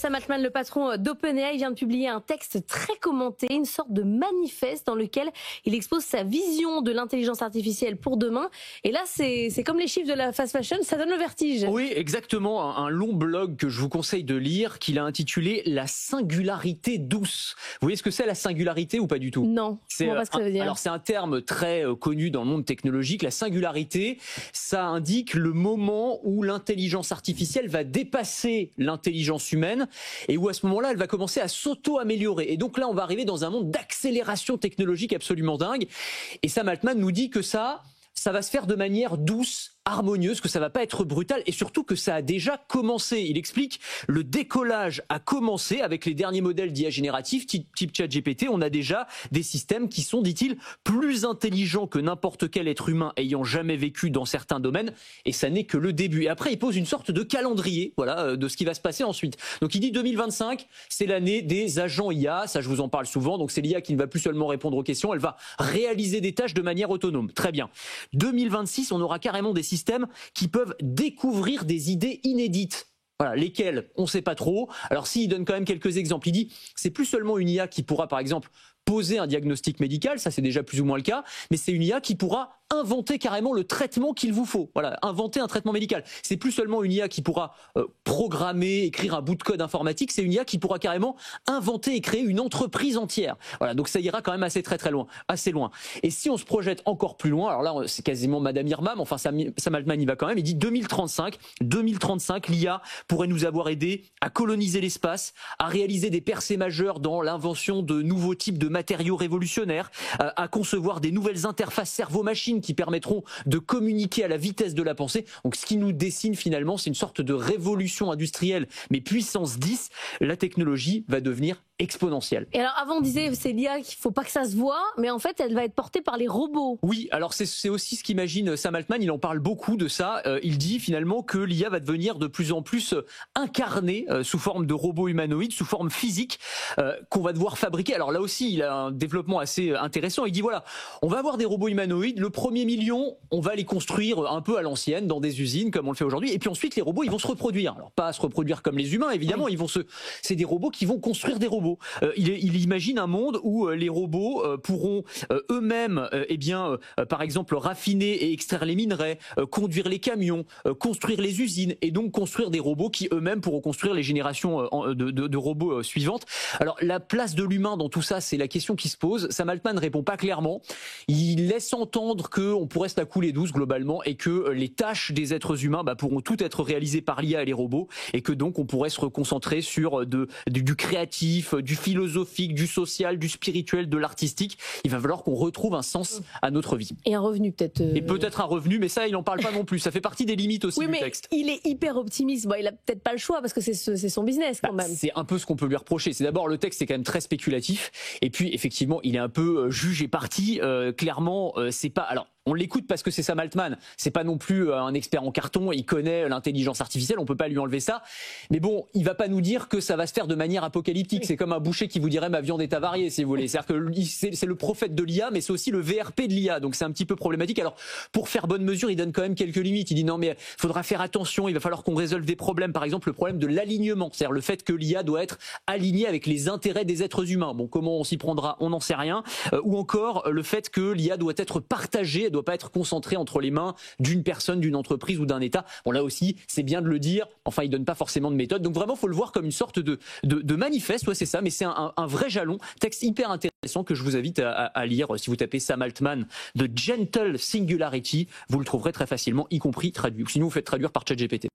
Sam Altman, le patron d'OpenAI, vient de publier un texte très commenté, une sorte de manifeste dans lequel il expose sa vision de l'intelligence artificielle pour demain. Et là, c'est comme les chiffres de la fast fashion, ça donne le vertige. Oui, exactement. Un long blog que je vous conseille de lire, qu'il a intitulé « La singularité douce ». Vous voyez ce que c'est la singularité ou pas du tout? Non, je ne vois pas ce que ça veut dire. Alors c'est un terme très connu dans le monde technologique. La singularité, ça indique le moment où l'intelligence artificielle va dépasser l'intelligence humaine et où à ce moment-là, elle va commencer à s'auto-améliorer. Et donc là, on va arriver dans un monde d'accélération technologique absolument dingue. Et Sam Altman nous dit que ça va se faire de manière douce, harmonieuse, que ça va pas être brutal et surtout que ça a déjà commencé. Il explique le décollage a commencé avec les derniers modèles d'IA génératifs type ChatGPT. On a déjà des systèmes qui sont, dit-il, plus intelligents que n'importe quel être humain ayant jamais vécu dans certains domaines et ça n'est que le début. Et après, il pose une sorte de calendrier, voilà, de ce qui va se passer ensuite. Donc il dit 2025, c'est l'année des agents IA, ça je vous en parle souvent. Donc c'est l'IA qui ne va plus seulement répondre aux questions, elle va réaliser des tâches de manière autonome. Très bien. 2026, on aura carrément des systèmes qui peuvent découvrir des idées inédites. Voilà, lesquelles, on ne sait pas trop. Alors s'il donne quand même quelques exemples, il dit c'est plus seulement une IA qui pourra par exemple poser un diagnostic médical, ça c'est déjà plus ou moins le cas, mais c'est une IA qui pourra inventer carrément le traitement qu'il vous faut. Voilà, inventer un traitement médical. C'est plus seulement une IA qui pourra programmer, écrire un bout de code informatique, c'est une IA qui pourra carrément inventer et créer une entreprise entière. Voilà, donc ça ira quand même assez loin, assez loin. Et si on se projette encore plus loin, alors là c'est quasiment Madame Irma, mais enfin Sam Altman y va quand même, il dit 2035, l'IA pourrait nous avoir aidé à coloniser l'espace, à réaliser des percées majeures dans l'invention de nouveaux types de matériaux révolutionnaires, à concevoir des nouvelles interfaces cerveau-machine qui permettront de communiquer à la vitesse de la pensée. Donc ce qui nous dessine finalement, c'est une sorte de révolution industrielle, mais puissance 10, la technologie va devenir exponentielle. Et alors avant on disait c'est l'IA qu'il faut pas que ça se voit, mais en fait elle va être portée par les robots. Oui, alors c'est aussi ce qu'imagine Sam Altman, il en parle beaucoup de ça, il dit finalement que l'IA va devenir de plus en plus incarnée sous forme de robots humanoïdes, sous forme physique, qu'on va devoir fabriquer. Alors là aussi il a un développement assez intéressant, il dit voilà, on va avoir des robots humanoïdes, le premier million, on va les construire un peu à l'ancienne dans des usines comme on le fait aujourd'hui, et puis ensuite les robots ils vont se reproduire. Alors pas se reproduire comme les humains évidemment, oui. C'est des robots qui vont construire des robots. Il imagine un monde où les robots pourront eux-mêmes, par exemple, raffiner et extraire les minerais, conduire les camions, construire les usines et donc construire des robots qui eux-mêmes pourront construire les générations de robots suivantes. Alors la place de l'humain dans tout ça, c'est la question qui se pose. Sam Altman ne répond pas clairement. Il laisse entendre qu'on pourrait se la couler douce globalement et que les tâches des êtres humains pourront toutes être réalisées par l'IA et les robots et que donc on pourrait se reconcentrer sur du créatif, du philosophique, du social, du spirituel, de l'artistique. Il va falloir qu'on retrouve un sens à notre vie. Et un revenu peut-être. Et peut-être un revenu, mais ça il n'en parle pas non plus. Ça fait partie des limites aussi du texte. Il est hyper optimiste. Bon, il a peut-être pas le choix parce que c'est son business quand même. C'est un peu ce qu'on peut lui reprocher. C'est d'abord le texte est quand même très spéculatif et puis effectivement il est un peu juge et parti. Clairement c'est pas. Alors on l'écoute parce que c'est Sam Altman. C'est pas non plus un expert en carton. Il connaît l'intelligence artificielle. On peut pas lui enlever ça. Mais bon, il va pas nous dire que ça va se faire de manière apocalyptique. Oui. C'est comme un boucher qui vous dirait ma viande est avariée, si vous voulez. C'est-à-dire que c'est le prophète de l'IA, mais c'est aussi le VRP de l'IA. Donc c'est un petit peu problématique. Alors pour faire bonne mesure, il donne quand même quelques limites. Il dit non mais faudra faire attention. Il va falloir qu'on résolve des problèmes. Par exemple le problème de l'alignement, c'est-à-dire le fait que l'IA doit être alignée avec les intérêts des êtres humains. Bon, comment on s'y prendra, on n'en sait rien. Ou encore le fait que l'IA doit être partagée, elle doit pas être concentrée entre les mains d'une personne, d'une entreprise ou d'un État. Bon là aussi, c'est bien de le dire. Enfin, il donne pas forcément de méthode. Donc vraiment, faut le voir comme une sorte de manifeste. Ouais, c'est ça. Mais c'est un vrai jalon. Texte hyper intéressant que je vous invite à lire. Si vous tapez Sam Altman, The Gentle Singularity, vous le trouverez très facilement, y compris traduit. Sinon, vous faites traduire par ChatGPT.